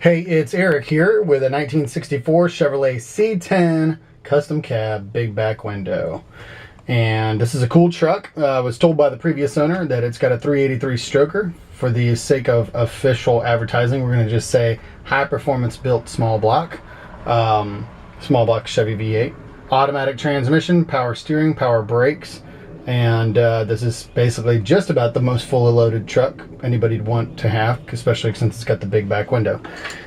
Hey, it's Eric here with a 1964 Chevrolet C-10 custom cab big back window. And this is a cool truck. I was told by the previous owner that it's got a 383 stroker. For the sake of official advertising, we're going to just say high performance built small block Chevy V8. Automatic transmission, power steering, power brakes. And this is basically just about the most fully loaded truck anybody'd want to have, especially since it's got the big back window.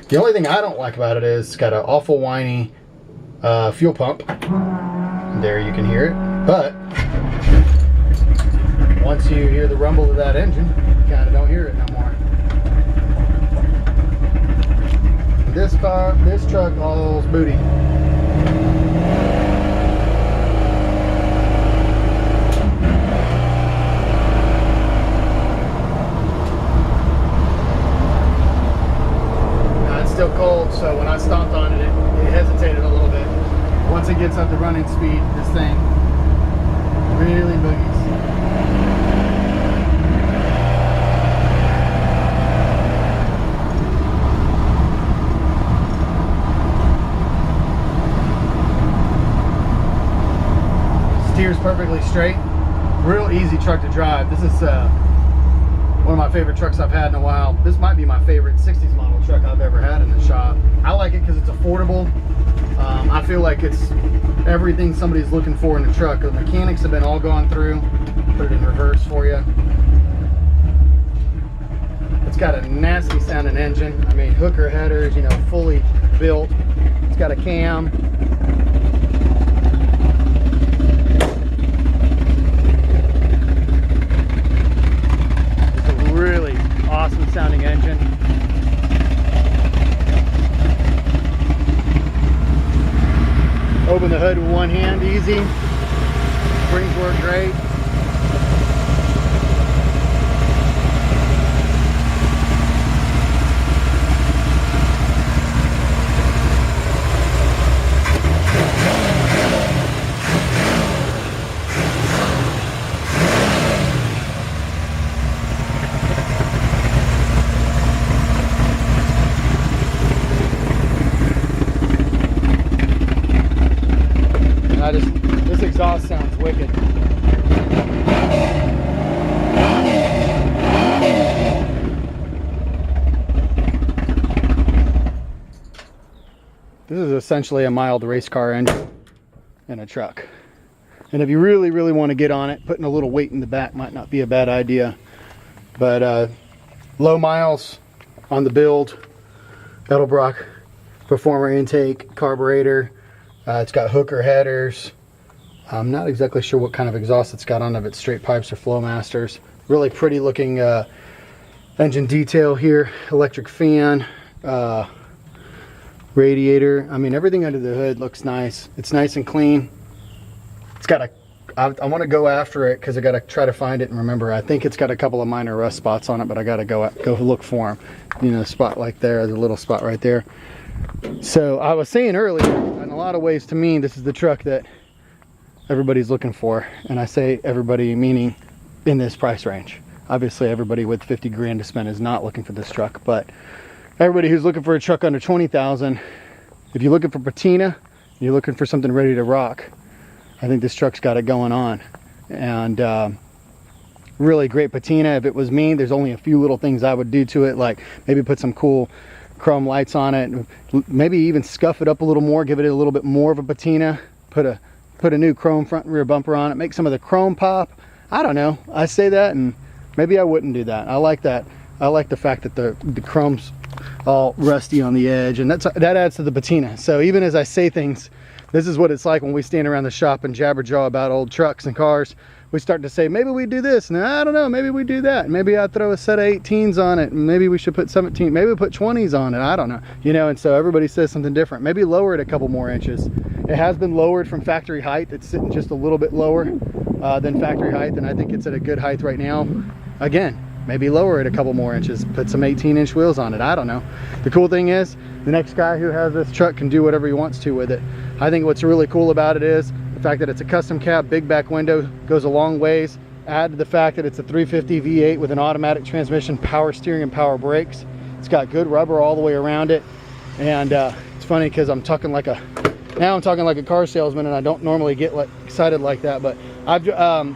The only thing I don't like about it is it's got an awful whiny fuel pump. There you can hear it. But once you hear the rumble of that engine, you kind of don't hear it no more. This truck hauls booty. Still cold, so when I stomped on it, it hesitated a little bit. Once it gets up to running speed, this thing really boogies. Steers perfectly straight. Real easy truck to drive. This is one of my favorite trucks I've had in a while. This might be my favorite 60s model truck I've ever had in the shop. I like it because it's affordable. I feel like it's everything somebody's looking for in a truck. The mechanics have been all gone through. Put it in reverse for you. It's got a nasty sounding engine. I mean, hooker headers, you know, fully built. It's got a cam. Really awesome sounding engine. Open the hood with one hand, easy. Springs work great. This exhaust sounds wicked. This is essentially a mild race car engine in a truck. And if you really, really want to get on it, putting a little weight in the back might not be a bad idea. But low miles on the build, Edelbrock Performer intake, carburetor. It's got hooker headers. I'm not exactly sure what kind of exhaust it's got on it, if it's straight pipes or Flowmasters. Really pretty looking engine detail here. Electric fan, radiator. I mean, everything under the hood looks nice. It's nice and clean. It's got I want to go after it because I got to try to find it and remember. I think it's got a couple of minor rust spots on it, but I got to go look for them. You know, a spot like there, the little spot right there. So I was saying earlier, in a lot of ways to me, this is the truck that everybody's looking for. And I say everybody meaning in this price range. Obviously everybody with 50 grand to spend is not looking for this truck, but everybody who's looking for a truck under 20,000, if you're looking for patina, you're looking for something ready to rock, I think this truck's got it going on. And really great patina. If it was me, there's only a few little things I would do to it, like maybe put some cool chrome lights on it, maybe even scuff it up a little more, give it a little bit more of a patina, put a new chrome front and rear bumper on it, make some of the chrome pop. I don't know, I say that and maybe I wouldn't do that. I like that. I like the fact that the chrome's all rusty on the edge, and that adds to the patina. So even as I say things, this is what it's like when we stand around the shop and jabberjaw about old trucks and cars. We start to say, maybe we do this, and I don't know, maybe we do that. Maybe I throw a set of 18s on it, and maybe we should put 17, maybe we put 20s on it, I don't know. You know, and so everybody says something different. Maybe lower it a couple more inches. It has been lowered from factory height. It's sitting just a little bit lower than factory height, and I think it's at a good height right now. Again, maybe lower it a couple more inches, put some 18-inch wheels on it, I don't know. The cool thing is, the next guy who has this truck can do whatever he wants to with it. I think what's really cool about it is the fact that it's a custom cab, big back window, goes a long ways. Add to the fact that it's a 350 V8 with an automatic transmission, power steering and power brakes. It's It's got good rubber all the way around it. And it's funny because I'm talking like a car salesman, and I don't normally get excited like that, but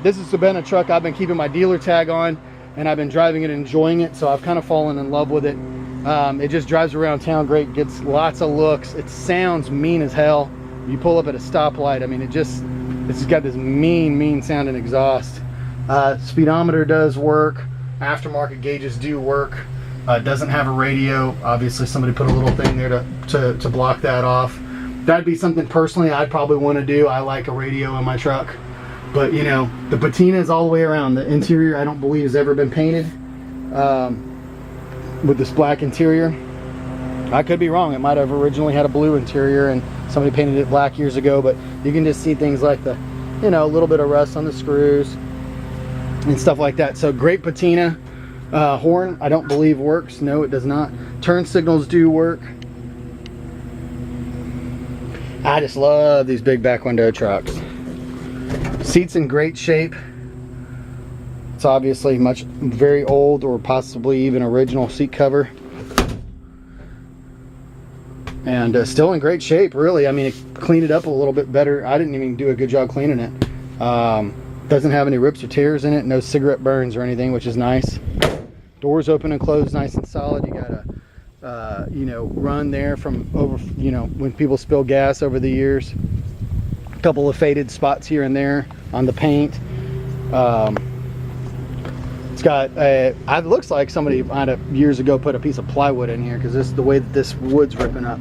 this has been a truck I've been keeping my dealer tag on, and I've been driving it and enjoying it, so I've kind of fallen in love with it. It just drives around town great, gets lots of looks. It sounds mean as hell. You pull up at a stoplight, I mean, it's just got this mean sounding exhaust. Speedometer does work. Aftermarket gauges do work. It doesn't have a radio. Obviously somebody put a little thing there to block that off. That'd be something personally I'd probably want to do. I like a radio in my truck. But you know, the patina is all the way around. The interior I don't believe has ever been painted with this black interior. I could be wrong. It might have originally had a blue interior and somebody painted it black years ago, but you can just see things like the, you know, a little bit of rust on the screws and stuff like that. So great patina. Horn I don't believe works. No, it does not. Turn signals do work. I just love these big back window trucks. Seats in great shape. It's obviously very old or possibly even original seat cover. And still in great shape, really. I mean, it cleaned it up a little bit better. I didn't even do a good job cleaning it. Doesn't have any rips or tears in it. No cigarette burns or anything, which is nice. Doors open and closed nice and solid. You got a you know, run there from over, you know, when people spill gas over the years. A couple of faded spots here and there on the paint. It's got it looks like somebody might have years ago put a piece of plywood in here, because this is the way that this wood's ripping up.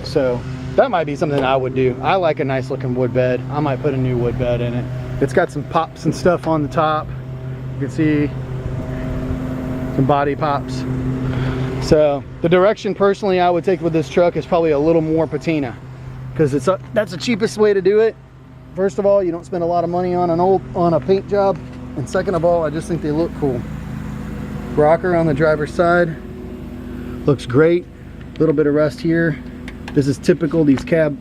So that might be something I would do. I like a nice looking wood bed. I might put a new wood bed in it. It's got some pops and stuff on the top. You can see some body pops. So the direction personally I would take with this truck is probably a little more patina, because that's the cheapest way to do it. First of all, you don't spend a lot of money on a paint job, and second of all, I just think they look cool. Rocker on the driver's side looks great. A little bit of rust here. This is typical. These cab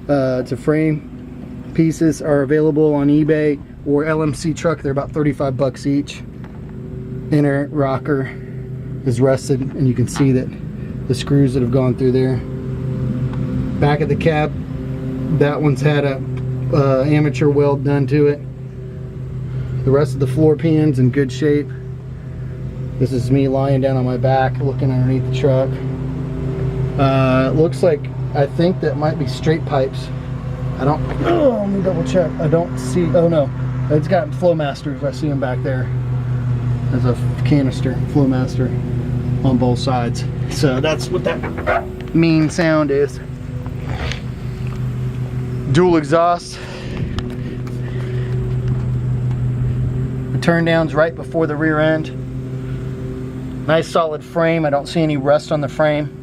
to frame pieces are available on eBay or LMC Truck. They're about 35 bucks each. Inner rocker is rusted, and you can see that the screws that have gone through there. Back of the cab, that one's had a amateur weld done to it. The rest of the floor pans in good shape. This is me lying down on my back looking underneath the truck. It looks like, I think that might be straight pipes. Let me double check. I don't see, oh no, it's got Flowmasters. I see them back there. There's a canister, Flowmaster on both sides. So that's what that mean sound is. Dual exhaust. The turn down's right before the rear end. Nice solid frame. I don't see any rust on the frame.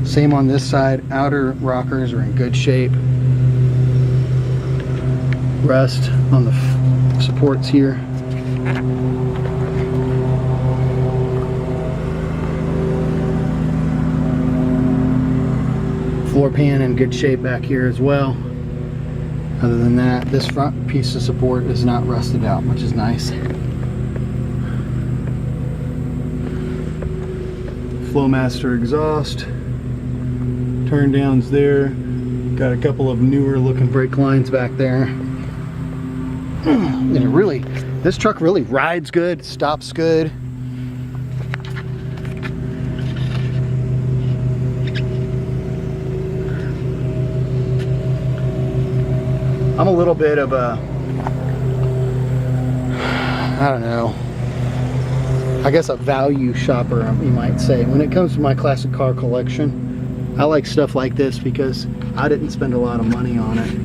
Same on this side. Outer rockers are in good shape. Rust on the supports here. Floor pan in good shape back here as well. Other than that, this front piece of support is not rusted out, which is nice. Flowmaster exhaust. Turn downs there. Got a couple of newer looking brake lines back there. And this truck really rides good, stops good. I'm a little bit of a, I don't know, I guess a value shopper, you might say. When it comes to my classic car collection, I like stuff like this because I didn't spend a lot of money on it.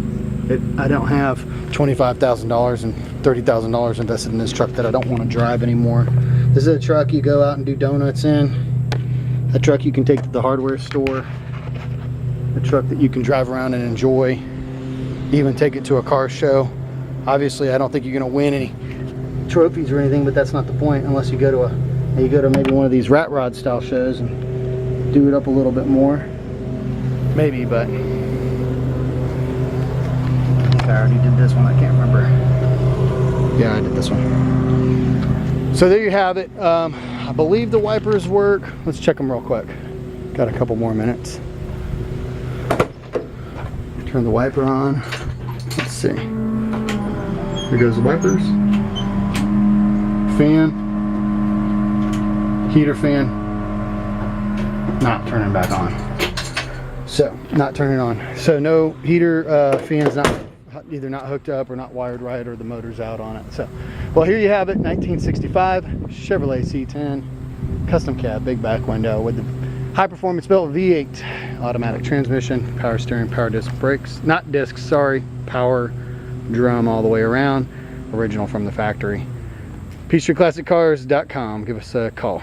I don't have $25,000 and $30,000 invested in this truck that I don't want to drive anymore. This is a truck you go out and do donuts in. A truck you can take to the hardware store. A truck that you can drive around and enjoy. Even take it to a car show. Obviously, I don't think you're going to win any trophies or anything, but that's not the point unless you go to maybe one of these rat rod style shows and do it up a little bit more. Maybe, but I already did this one. I can't remember. Yeah, I did this one. So there you have it. I believe the wipers work. Let's check them real quick. Got a couple more minutes. Turn the wiper on. Let's see. Here goes the wipers. Fan. Heater fan. Not turning back on. So, not turning on. So no heater fan's either not hooked up or not wired right, or the motor's out on it. So, well, here you have it. 1965 Chevrolet C-10 custom cab, big back window with the high performance built V8 automatic transmission, power steering, power disc brakes, not discs, sorry, power drum all the way around, original from the factory. PeachtreeClassicCars.com. Give us a call.